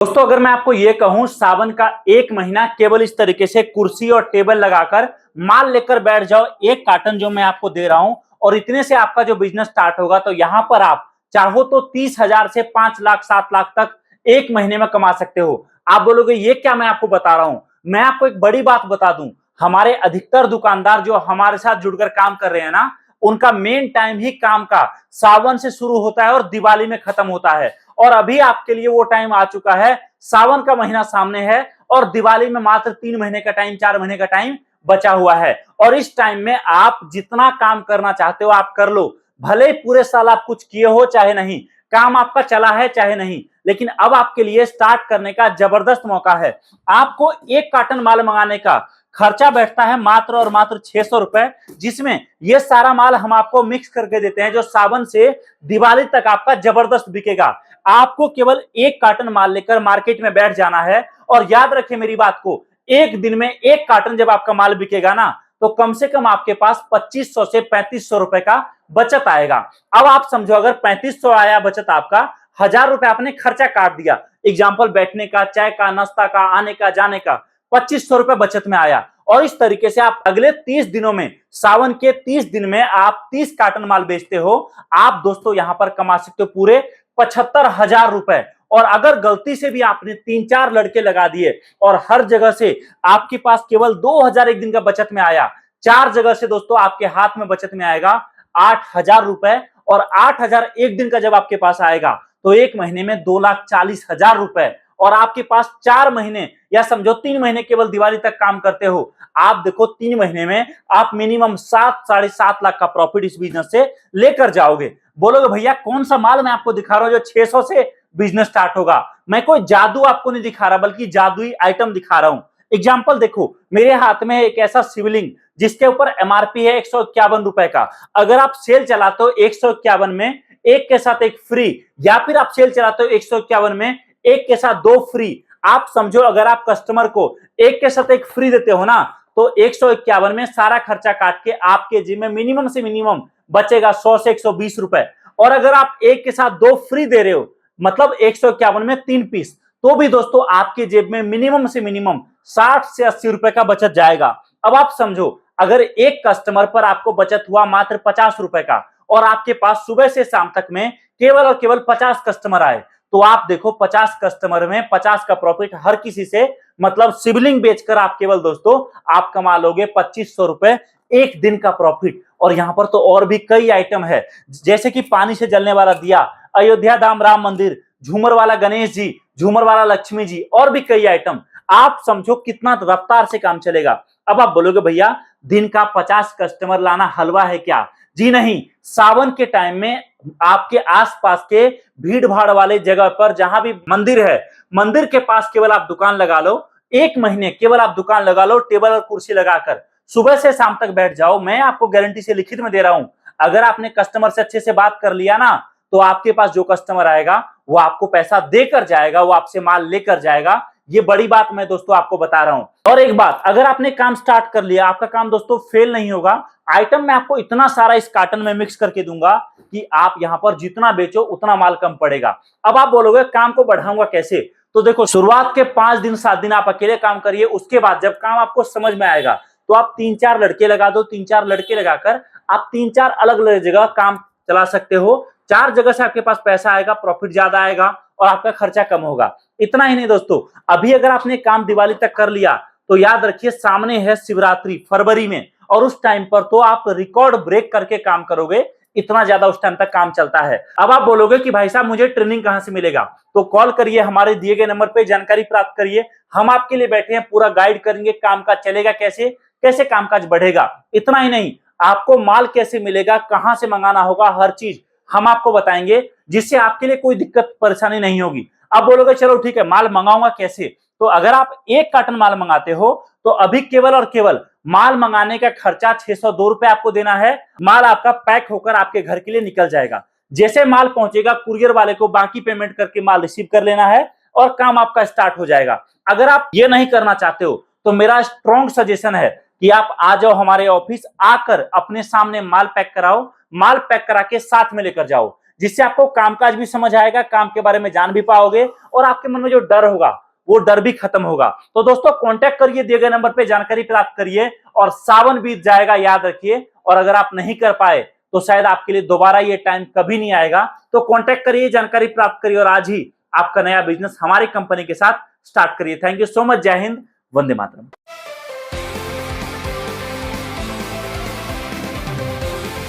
दोस्तों अगर मैं आपको ये कहूं सावन का एक महीना केवल इस तरीके से कुर्सी और टेबल लगाकर माल लेकर बैठ जाओ, एक कार्टन जो मैं आपको दे रहा हूं और इतने से आपका जो बिजनेस स्टार्ट होगा तो यहां पर आप चाहो तो 30,000 से 5 लाख 7 लाख तक एक महीने में कमा सकते हो। आप बोलोगे ये क्या मैं आपको बता रहा हूं। मैं आपको एक बड़ी बात बता दूं, हमारे अधिकतर दुकानदार जो हमारे साथ जुड़कर काम कर रहे हैं ना, उनका मेन टाइम ही काम का सावन से शुरू होता है और दिवाली में खत्म होता है। और अभी आपके लिए वो टाइम आ चुका है, सावन का महीना सामने है और दिवाली में मात्र 3 महीने का टाइम 4 महीने का टाइम बचा हुआ है। और इस टाइम में आप जितना काम करना चाहते हो आप कर लो, भले पूरे साल आप कुछ किए हो चाहे नहीं, काम आपका चला है चाहे नहीं, लेकिन अब आपके लिए स्टार्ट करने का जबरदस्त मौका है। आपको एक कार्टन माल मंगाने का खर्चा बैठता है मात्र और मात्र 600 रुपए, जिसमें ये सारा माल हम आपको मिक्स करके देते हैं जो सावन से दिवाली तक आपका जबरदस्त बिकेगा। आपको केवल एक कार्टन माल लेकर मार्केट में बैठ जाना है और याद रखें मेरी बात को, एक दिन में एक कार्टन जब आपका माल बिकेगा ना तो कम से कम आपके पास 2500 से 3500 रुपए का बचत आएगा। अब आप समझो अगर 3500 आया बचत आपका, 1000 रुपए आपने खर्चा काट दिया, एग्जाम्पल बैठने का, चाय का, नाश्ता का, आने का जाने का, 2500 रुपए बचत में आया। और इस तरीके से आप अगले 30 दिनों में, सावन के 30 दिन में आप 30 कार्टन माल बेचते हो, आप दोस्तों यहां पर कमा सकते हो पूरे 75,000 रुपए। और अगर गलती से भी आपने 3-4 लड़के लगा दिए और हर जगह से आपके पास केवल 2,000 एक दिन का बचत में आया, 4 जगह से दोस्तों आपके हाथ में बचत में आएगा 8,000 रुपए। और 8,000 एक दिन का जब आपके पास आएगा तो एक महीने में 2,40,000 रुपए। और आपके पास 4 महीने या समझो 3 महीने केवल दिवाली तक काम करते हो, आप देखो 3 महीने में आप मिनिमम 7 साढ़े 7 लाख का प्रॉफिट इस बिजनेस से लेकर जाओगे। बोलोगे भैया कौन सा माल मैं आपको दिखा रहा हूं जो 600 से बिजनेस स्टार्ट होगा। मैं कोई जादू आपको नहीं दिखा रहा बल्कि जादुई आइटम दिखा रहा हूं। एग्जाम्पल देखो, मेरे हाथ में एक ऐसा शिवलिंग जिसके ऊपर एमआरपी है 151 रुपए का, अगर आप सेल चलाते हो 151 में एक के साथ एक फ्री, या फिर आप सेल चलाते हो 151 में एक के साथ 2 फ्री, आप समझो अगर आप कस्टमर को एक के साथ एक फ्री देते हो ना तो 151 में सारा खर्चा काट के आपके जेब में मिनिमम से मिनिमम बचेगा 100 से 120 रुपए। और अगर आप एक के साथ 2 फ्री दे रहे हो, मतलब 151 में 3 पीस, तो भी दोस्तों आपके जेब में मिनिमम से मिनिमम 60 से 80 रुपए का बचत जाएगा। अब आप समझो अगर एक कस्टमर पर आपको बचत हुआ मात्र 50 रुपए का और आपके पास सुबह से शाम तक में केवल और केवल 50 कस्टमर आए, तो आप देखो 50 कस्टमर में 50 का प्रॉफिट हर किसी से, मतलब सिबलिंग बेचकर आप केवल दोस्तों आप कमा लोगे 2500 रुपए एक दिन का प्रॉफिट। और यहां पर तो और भी कई आइटम है, जैसे कि पानी से जलने वाला दिया, अयोध्या धाम राम मंदिर, झूमर वाला गणेश जी, झूमर वाला लक्ष्मी जी, और भी कई आइटम। आप समझो कितना रफ्तार से काम चलेगा। अब आप बोलोगे भैया दिन का 50 कस्टमर लाना हलवा है क्या? जी नहीं, सावन के टाइम में आपके आसपास के भीड़ भाड़ वाले जगह पर जहां भी मंदिर है, मंदिर के पास केवल आप दुकान लगा लो, एक महीने केवल आप दुकान लगा लो, टेबल और कुर्सी लगाकर सुबह से शाम तक बैठ जाओ। मैं आपको गारंटी से लिखित में दे रहा हूं, अगर आपने कस्टमर से अच्छे से बात कर लिया ना तो आपके पास जो कस्टमर आएगा वो आपको पैसा देकर जाएगा, वो आपसे माल लेकर जाएगा। ये बड़ी बात मैं दोस्तों आपको बता रहा हूं। और एक बात, अगर आपने काम स्टार्ट कर लिया, आपका काम दोस्तों फेल नहीं होगा। आइटम मैं आपको इतना सारा इस कार्टन में मिक्स करके दूंगा कि आप यहां पर जितना बेचो उतना माल कम पड़ेगा। अब आप बोलोगे काम को बढ़ाऊंगा कैसे? तो देखो, शुरुआत के 5 दिन 7 दिन आप अकेले काम करिए, उसके बाद जब काम आपको समझ में आएगा तो आप 3-4 लड़के लगा दो। 3-4 लड़के लगाकर आप 3-4 अलग अलग जगह काम चला सकते हो। 4 जगह से आपके पास पैसा आएगा, प्रॉफिट ज्यादा आएगा और आपका खर्चा कम होगा। इतना ही नहीं दोस्तों, अभी अगर आपने काम दिवाली तक कर लिया तो याद रखिए सामने है शिवरात्रि फरवरी में, और उस टाइम पर तो आप रिकॉर्ड ब्रेक करके काम करोगे, इतना ज्यादा उस टाइम तक काम चलता है। अब आप बोलोगे कि भाई साहब मुझे ट्रेनिंग कहां से मिलेगा? तो कॉल करिए, हमारे दिए गए नंबर पे जानकारी प्राप्त करिए, हम आपके लिए बैठे हैं, पूरा गाइड करेंगे काम का चलेगा कैसे, कैसे कामकाज बढ़ेगा। इतना ही नहीं, आपको माल कैसे मिलेगा, कहां से मंगाना होगा, हर चीज हम आपको बताएंगे, जिससे आपके लिए कोई दिक्कत परेशानी नहीं होगी। आप बोलोगे चलो ठीक है, माल मंगाऊंगा कैसे? तो अगर आप एक कार्टन माल मंगाते हो तो अभी केवल और केवल माल मंगाने का खर्चा 602 रुपए आपको देना है। माल आपका पैक होकर आपके घर के लिए निकल जाएगा। जैसे माल पहुंचेगा कुरियर वाले को बाकी पेमेंट करके माल रिसीव कर लेना है और काम आपका स्टार्ट हो जाएगा। अगर आप ये नहीं करना चाहते हो तो मेरा स्ट्रॉन्ग सजेशन है कि आप आ जाओ हमारे ऑफिस, आकर अपने सामने माल पैक कराओ, माल पैक करा के साथ में लेकर जाओ। जिससे आपको कामकाज भी समझ आएगा, काम के बारे में जान भी पाओगे और आपके मन में जो डर होगा वो डर भी खत्म होगा। तो दोस्तों कांटेक्ट करिए, दिए गए नंबर पे जानकारी प्राप्त करिए और सावन बीत जाएगा, याद रखिए। और अगर आप नहीं कर पाए तो शायद आपके लिए दोबारा ये टाइम कभी नहीं आएगा। तो कांटेक्ट करिए, जानकारी प्राप्त करिए और आज ही आपका नया बिजनेस हमारी कंपनी के साथ स्टार्ट करिए। Thank you so much. जय हिंद, वंदे मातरम।